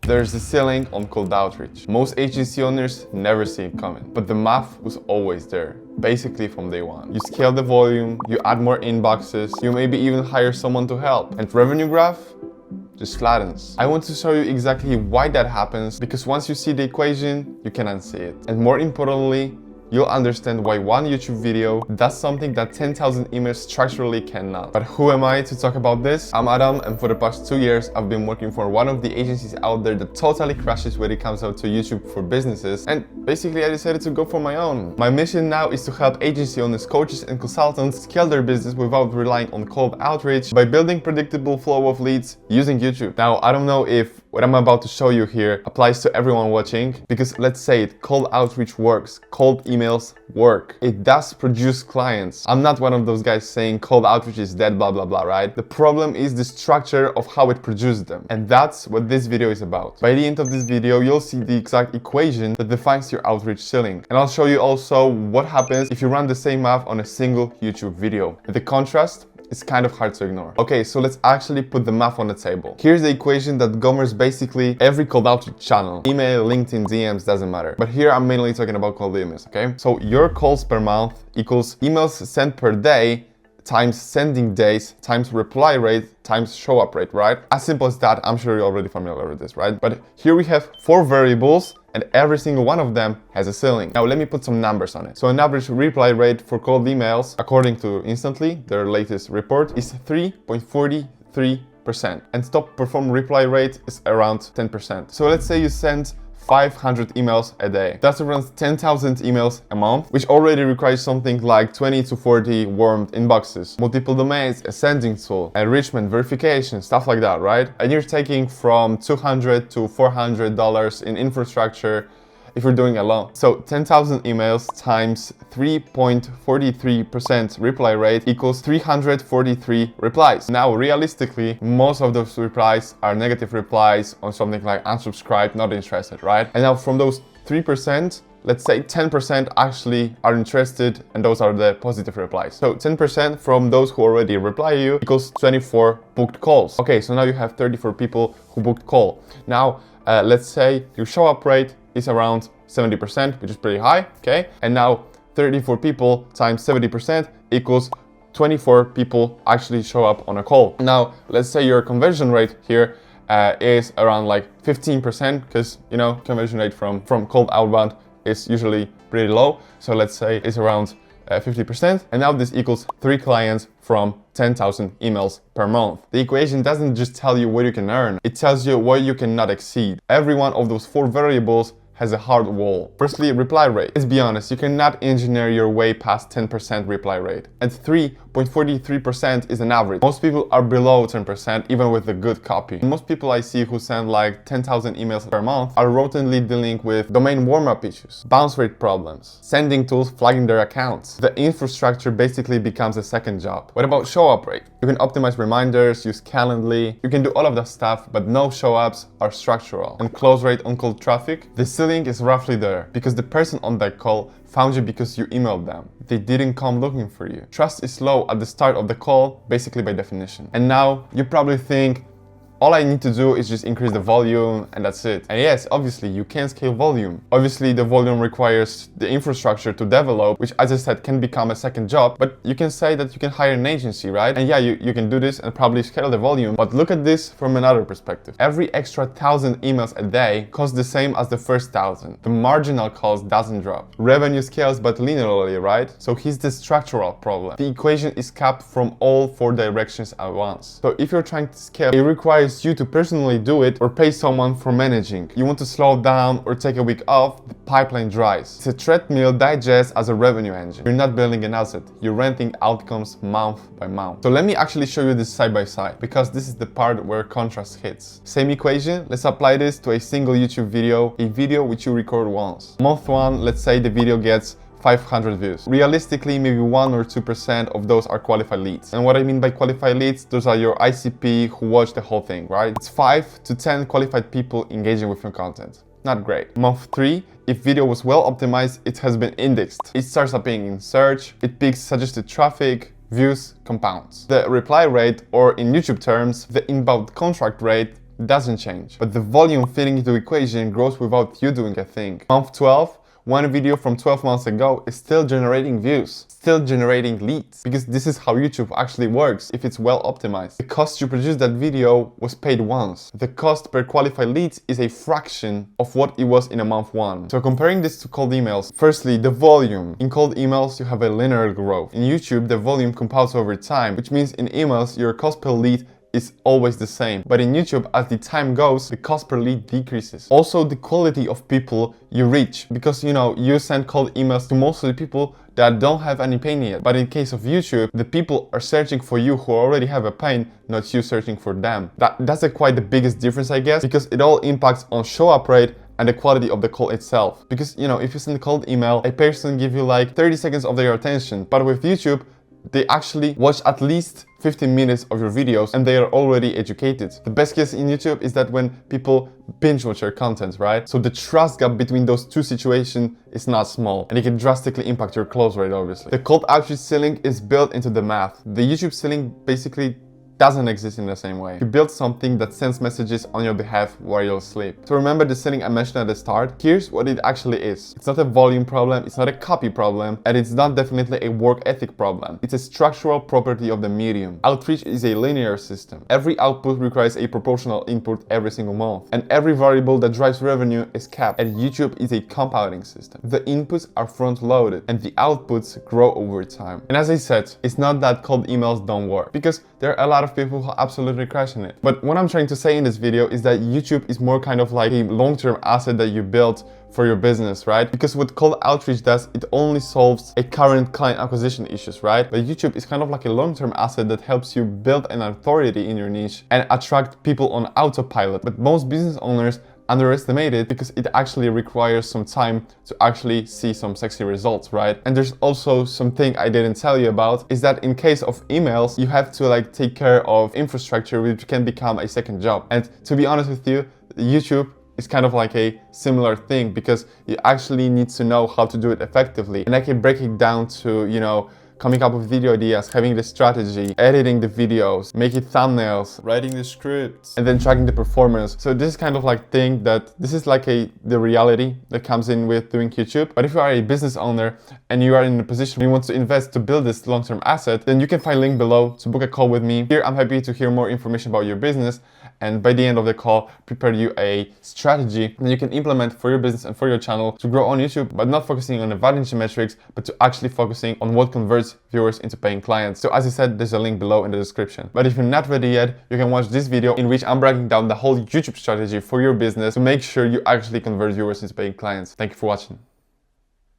There's a ceiling on cold outreach. Most agency owners never see it coming, but the math was always there. Basically from day one. You scale the volume, you add more inboxes, you maybe even hire someone to help. And revenue graph just flattens. I want to show you exactly why that happens, because once you see the equation, you can unsee it. And more importantly, you'll understand why one YouTube video does something that 10,000 emails structurally cannot. But who am I to talk about this? I'm Adam, and for the past 2 years, I've been working for one of the agencies out there that totally crashes when it comes out to YouTube for businesses. And basically, I decided to go for my own. My mission now is to help agency owners, coaches, and consultants scale their business without relying on cold outreach by building predictable flow of leads using YouTube. Now, I don't know if what I'm about to show you here applies to everyone watching, because let's say it, cold outreach works, cold emails work. It does produce clients. I'm not one of those guys saying cold outreach is dead, blah, blah, blah, right? The problem is the structure of how it produces them. And that's what this video is about. By the end of this video, you'll see the exact equation that defines your outreach ceiling. And I'll show you also what happens if you run the same math on a single YouTube video. And the contrast, it's kind of hard to ignore. Okay, so let's actually put the math on the table. Here's the equation that governs basically every cold outreach channel. Email, LinkedIn, DMs, doesn't matter. But here I'm mainly talking about cold emails, okay? So your calls per month equals emails sent per day times sending days times reply rate times show up rate, right? As simple as that. I'm sure you're already familiar with this, right? But here we have 4 variables and every single one of them has a ceiling. Now let me put some numbers on it. So an average reply rate for cold emails, according to Instantly, their latest report, is 3.43%. And top perform reply rate is around 10%. So let's say you send 500 emails a day. That's around 10,000 emails a month, which already requires something like 20 to 40 warmed inboxes, multiple domains, a sending tool, enrichment, verification, stuff like that, right? And you're taking from $200 to $400 in infrastructure if you're doing alone. So 10,000 emails times 3.43% reply rate equals 343 replies. Now, realistically, most of those replies are negative replies on something like unsubscribed, not interested, right? And now from those 3%, let's say 10% actually are interested, and those are the positive replies. So 10% from those who already reply you equals 24 booked calls. Okay, so now you have 34 people who booked call. Now, let's say your show up rate is around 70%, which is pretty high, okay? And now 34 people times 70% equals 24 people actually show up on a call. Now, let's say your conversion rate here is around like 15%, because, you know, conversion rate from cold outbound is usually pretty low. So let's say it's around 50%. And now this equals 3 clients from 10,000 emails per month. The equation doesn't just tell you what you can earn, it tells you what you cannot exceed. Every one of those 4 variables has a hard wall. Firstly, reply rate. Let's be honest, you cannot engineer your way past 10% reply rate. And 3.43% is an average. Most people are below 10%, even with a good copy. Most people I see who send like 10,000 emails per month are routinely dealing with domain warm-up issues, bounce rate problems, sending tools flagging their accounts. The infrastructure basically becomes a second job. What about show-up rate? You can optimize reminders, use Calendly, you can do all of that stuff, but no show-ups are structural. And close rate on cold traffic, the ceiling is roughly there, because the person on that call found you because you emailed them. They didn't come looking for you. Trust is low at the start of the call, basically by definition. And now you probably think, all I need to do is just increase the volume and that's it. And yes, obviously you can scale volume. Obviously the volume requires the infrastructure to develop, which as I said can become a second job, but you can say that you can hire an agency, right? And yeah, you can do this and probably scale the volume, but look at this from another perspective. Every extra 1,000 emails a day costs the same as the first 1,000. The marginal cost doesn't drop. Revenue scales but linearly, right? So here's the structural problem. The equation is capped from all 4 directions at once. So if you're trying to scale, it requires you to personally do it or pay someone for managing. You want to slow down or take a week off, the pipeline dries. It's a treadmill digest as a revenue engine. You're not building an asset, you're renting outcomes month by month. So let me actually show you this side by side, because this is the part where contrast hits. Same equation, let's apply this to a single YouTube video, a video which you record once. Month 1, let's say the video gets 500 views. Realistically, maybe 1 or 2% of those are qualified leads. And what I mean by qualified leads, those are your ICP who watch the whole thing, right? It's 5 to 10 qualified people engaging with your content. Not great. Month 3, if video was well optimized, it has been indexed. It starts appearing in search, it peaks suggested traffic, views compounds. The reply rate, or in YouTube terms, the inbound contract rate, doesn't change. But the volume fitting into the equation grows without you doing a thing. Month 12, one video from 12 months ago is still generating views, still generating leads, because this is how YouTube actually works if it's well optimized. The cost to produce that video was paid once. The cost per qualified leads is a fraction of what it was in a month 1. So comparing this to cold emails, firstly, the volume. In cold emails, you have a linear growth. In YouTube, the volume compounds over time, which means in emails, your cost per lead is always the same. But in YouTube, as the time goes, the cost per lead decreases. Also, the quality of people you reach, because you send cold emails to most of the people that don't have any pain yet. But in case of YouTube, the people are searching for you who already have a pain, not you searching for them. That's quite the biggest difference, I guess, because it all impacts on show up rate and the quality of the call itself. Because if you send a cold email, a person give you like 30 seconds of their attention. But with YouTube, they actually watch at least 15 minutes of your videos and they are already educated. The best case in YouTube is that when people binge watch your content, right? So the trust gap between those two situations is not small and it can drastically impact your close rate, obviously. The cold outreach ceiling is built into the math. The YouTube ceiling basically doesn't exist in the same way. You build something that sends messages on your behalf while you're asleep. So remember the ceiling I mentioned at the start? Here's what it actually is. It's not a volume problem, it's not a copy problem, and it's not definitely a work ethic problem. It's a structural property of the medium. Outreach is a linear system. Every output requires a proportional input every single month, and every variable that drives revenue is capped. And YouTube is a compounding system. The inputs are front-loaded, and the outputs grow over time. And as I said, it's not that cold emails don't work, because there are a lot of people who are absolutely crashing it. But what I'm trying to say in this video is that YouTube is more kind of like a long-term asset that you built for your business, right? Because what cold outreach does, it only solves a current client acquisition issues, right? But YouTube is kind of like a long-term asset that helps you build an authority in your niche and attract people on autopilot. But most business owners underestimate it because it actually requires some time to actually see some sexy results, right? And there's also something I didn't tell you about is that in case of emails, you have to like take care of infrastructure, which can become a second job. And to be honest with you, YouTube is kind of like a similar thing because you actually need to know how to do it effectively. And I can break it down to, coming up with video ideas, having the strategy, editing the videos, making thumbnails, writing the scripts, and then tracking the performance. So this is kind of like thing that this is like the reality that comes in with doing YouTube. But if you are a business owner and you are in a position where you want to invest to build this long-term asset, then you can find a link below to book a call with me. Here I'm happy to hear more information about your business, and by the end of the call, prepare you a strategy that you can implement for your business and for your channel to grow on YouTube, but not focusing on the vanity metrics, but to actually focusing on what converts viewers into paying clients. So as I said, there's a link below in the description. But if you're not ready yet, you can watch this video in which I'm breaking down the whole YouTube strategy for your business to make sure you actually convert viewers into paying clients. Thank you for watching.